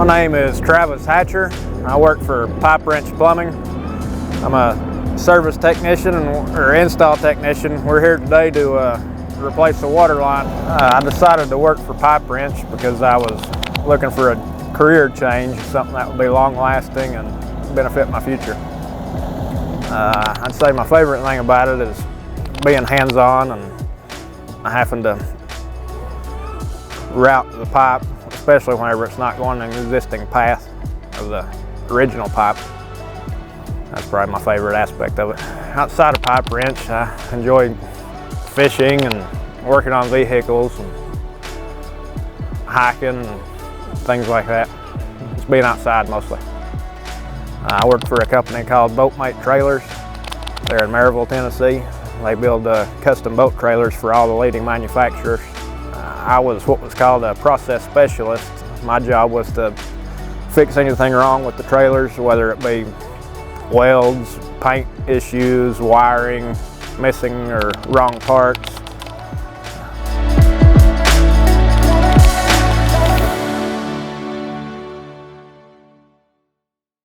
My name is Travis Hatcher. I work for Pipe Wrench Plumbing. I'm a service technician or install technician. We're here today to replace the water line. I decided to work for Pipe Wrench because I was looking for a career change, something that would be long lasting and benefit my future. I'd say my favorite thing about it is being hands-on and having to route the pipe, especially whenever it's not going in the existing path of the original pipe. That's probably my favorite aspect of it. Outside of Pipe Wrench, I enjoy fishing and working on vehicles and hiking and things like that. Just being outside mostly. I work for a company called Boatmate Trailers. They're in Maryville, Tennessee. They build custom boat trailers for all the leading manufacturers. I was what was called a process specialist. My job was to fix anything wrong with the trailers, whether it be welds, paint issues, wiring, missing or wrong parts,